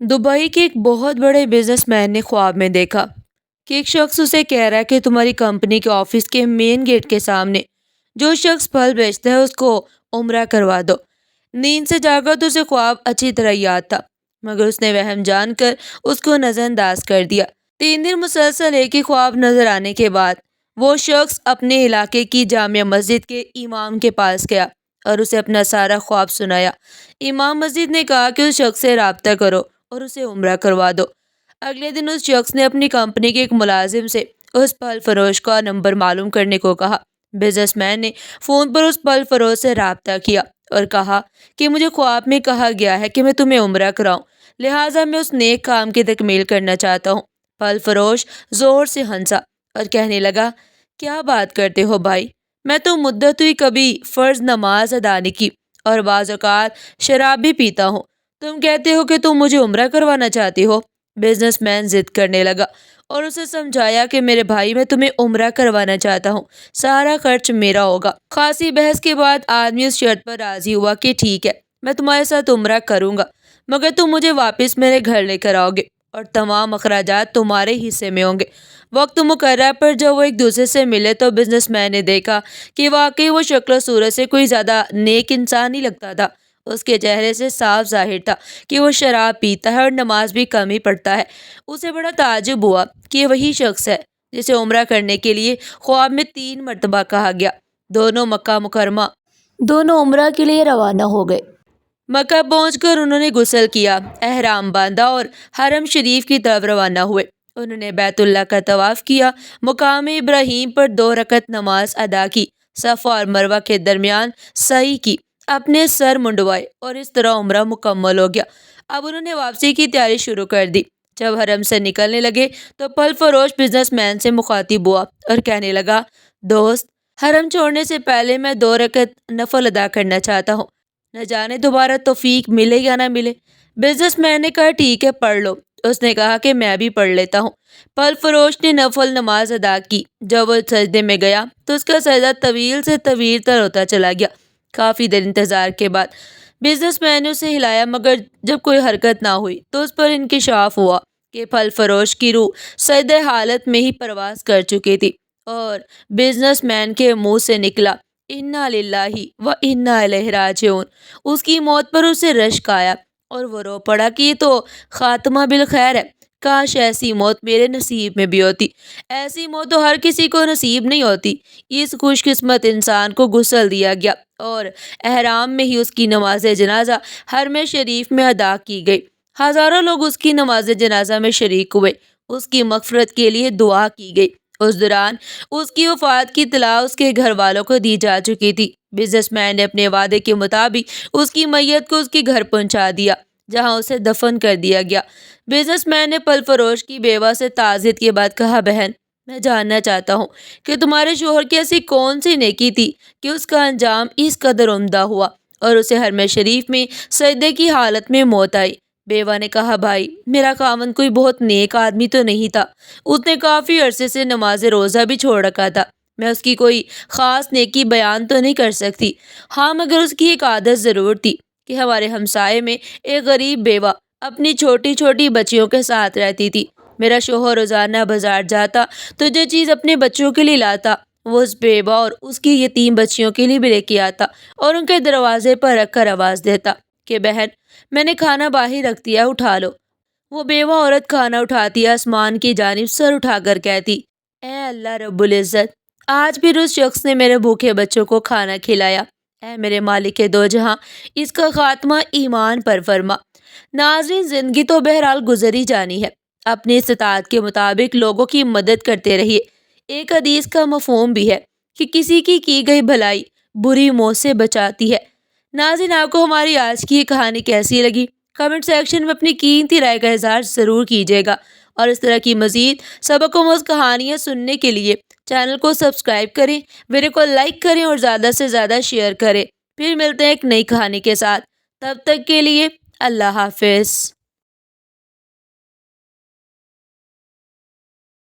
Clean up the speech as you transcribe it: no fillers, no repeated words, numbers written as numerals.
Dubai के एक बहुत बड़े बिजनेसमैन ने ख्वाब में देखा कि एक शख्स उसे कह रहा है कि तुम्हारी कंपनी के ऑफिस के मेन गेट के सामने जो शख्स फल बेचता है उसको उम्रा करवा दो। नींद से जागा तो उसे ख्वाब अच्छी तरह याद था, मगर उसने वहम जानकर उसको नजरअंदाज कर दिया। 3 दिन मुसलसल एक ही ख्वाब नजर आने के बाद वो शख्स अपने इलाके की जामिया मस्जिद के इमाम के पास गया और उसे अपना सारा ख्वाब सुनाया। इमाम मस्जिद ने कहा कि उस शख्स से राब्ता करो और उसे उम्रा करवा दो। अगले दिन उस शख्स ने अपनी कंपनी के एक मुलाजिम से उस फल फरोश का नंबर मालूम करने को कहा। बिजनेसमैन ने फोन पर उस फल फरोश से राब्ता किया और कहा कि मुझे ख्वाब में कहा गया है कि मैं तुम्हें उम्रा कराऊं, लिहाजा मैं उस नेक काम की तकमील करना चाहता हूँ। फल फरोश जोर से हंसा और कहने लगा, क्या बात करते हो भाई, मैं तो मुद्दत हुई कभी फर्ज नमाज अदा नहीं की और बाज़ औक़ात शराब भी पीता हूँ। तुम कहते हो कि तुम मुझे उम्रा करवाना चाहती हो। बिजनेसमैन जिद करने लगा और उसे समझाया कि मेरे भाई, मैं तुम्हें उम्रा करवाना चाहता हूँ, सारा खर्च मेरा होगा। खासी बहस के बाद आदमी उस शर्त पर राजी हुआ कि ठीक है, मैं तुम्हारे साथ उम्रा करूंगा, मगर तुम मुझे वापस मेरे घर लेकर आओगे और तमाम अखराजात तुम्हारे हिस्से में होंगे। वक्त मुकर्रर पर जब वो एक दूसरे से मिले तो बिजनेसमैन ने देखा कि वाकई वो शक्ल सूरत से कोई ज्यादा नेक इंसान नहीं लगता था। उसके चेहरे से साफ जाहिर था कि वो शराब पीता है और नमाज भी कम ही पढ़ता है। उसे बड़ा ताज्जुब हुआ कि ये वही शख्स है जिसे उम्रा करने के लिए ख्वाब में 3 मरतबा कहा गया। दोनों मक्का मुकरमा दोनों उम्रा के लिए रवाना हो गए। मक्का पहुंचकर उन्होंने गुस्ल किया, एहराम बांधा और हरम शरीफ की तरफ रवाना हुए। उन्होंने बैतुल्लाह का तवाफ किया, मुकाम इब्राहिम पर 2 रकत नमाज अदा की, सफ़ा और मरवा के दरमियान सही की, अपने सर मुंडवाए और इस तरह उम्रा मुकम्मल हो गया। अब उन्होंने वापसी की तैयारी शुरू कर दी। जब हरम से निकलने लगे तो फल फरोश बिजनेसमैन से मुखातिब हुआ और कहने लगा, दोस्त, हरम छोड़ने से पहले मैं 2 रकत नफल अदा करना चाहता हूँ, न जाने दोबारा तौफीक मिले या ना मिले। बिजनेसमैन ने कहा, ठीक है, पढ़ लो। उसने कहा कि मैं भी पढ़ लेता हूँ। फल फरोश ने नफल नमाज अदा की। जब वो सजदे में गया तो उसका सजदा तवील से तवील तर होता चला गया। काफी देर इंतजार के बाद बिजनेसमैन ने उसे हिलाया, मगर जब कोई हरकत ना हुई तो उस पर इंकिशाफ हुआ कि फल फरोश की रूह सजदे हालत में ही परवास कर चुकी थी और बिजनेसमैन के मुंह से निकला, इन्ना लिल्लाही व इन्ना इलैहि राजिऊन। उसकी मौत पर उसे रश्क आया और वो रो पड़ा कि ये तो खात्मा बिल खैर है, काश ऐसी मौत मेरे नसीब में भी होती। ऐसी मौत तो हर किसी को नसीब नहीं होती। इस खुशकिस्मत इंसान को गुस्ल दिया गया और एहराम में ही उसकी नमाज जनाजा हरम शरीफ में अदा की गई। हजारों लोग उसकी नमाज जनाजा में शरीक हुए। उसकी मगफरत के लिए दुआ की गई। उस दौरान उसकी वफात की इत्तला उसके घर वालों को दी जा चुकी थी। बिजनेसमैन ने अपने वादे के मुताबिक उसकी मैयत को उसके घर पहुंचा दिया, जहां उसे दफन कर दिया गया। बिजनेसमैन ने फल फरोश की बेवा से ताज़ियत के बाद कहा, बहन, मैं जानना चाहता हूँ कि तुम्हारे शोहर की ऐसी कौन सी नेकी थी कि उसका अंजाम इस कदर उम्दा हुआ और उसे हरम शरीफ में सजदे की हालत में मौत आई। बेवा ने कहा, भाई, मेरा खामन कोई बहुत नेक आदमी तो नहीं था। उसने काफ़ी अरसे से नमाज रोज़ा भी छोड़ रखा था। मैं उसकी कोई ख़ास नेकी बयान तो नहीं कर सकती। हाँ, मगर उसकी एक आदत ज़रूर थी कि हमारे हमसाये में एक गरीब बेवा अपनी छोटी छोटी बच्चियों के साथ रहती थी। मेरा शोहर रोज़ाना बाजार जाता तो जो चीज़ अपने बच्चों के लिए लाता वो उस बेवा और उसकी यतीम बच्चियों के लिए भी लेके आता और उनके दरवाजे पर रखकर आवाज़ देता कि बहन, मैंने खाना बाहर रख दिया, उठा लो। वो बेवा औरत खाना उठाती, आसमान की जानिब सर उठाकर कहती, ए अल्लाह रब्बुल इज़्ज़त, आज फिर उस शख्स ने मेरे भूखे बच्चों को खाना खिलाया। ए मेरे मालिक दो जहां, इसका खात्मा ईमान पर फरमा। नाज़रीन, जिंदगी तो बहरहाल गुजर ही जानी है। अपनी इस्तात के मुताबिक लोगों की मदद करते रहिए। एक हदीस का मफहूम भी है कि किसी की गई भलाई बुरी मौत से बचाती है। नाज़रीन, आपको हमारी आज की ये कहानी कैसी लगी? कमेंट सेक्शन में अपनी कीमती राय का इज़हार ज़रूर कीजिएगा और इस तरह की मज़ीद सबक कहानियाँ सुनने के लिए चैनल को सब्सक्राइब करें, वीडियो को लाइक करें और ज़्यादा से ज़्यादा शेयर करें। फिर मिलते हैं एक नई कहानी के साथ। तब तक के लिए अल्लाह हाफिज़।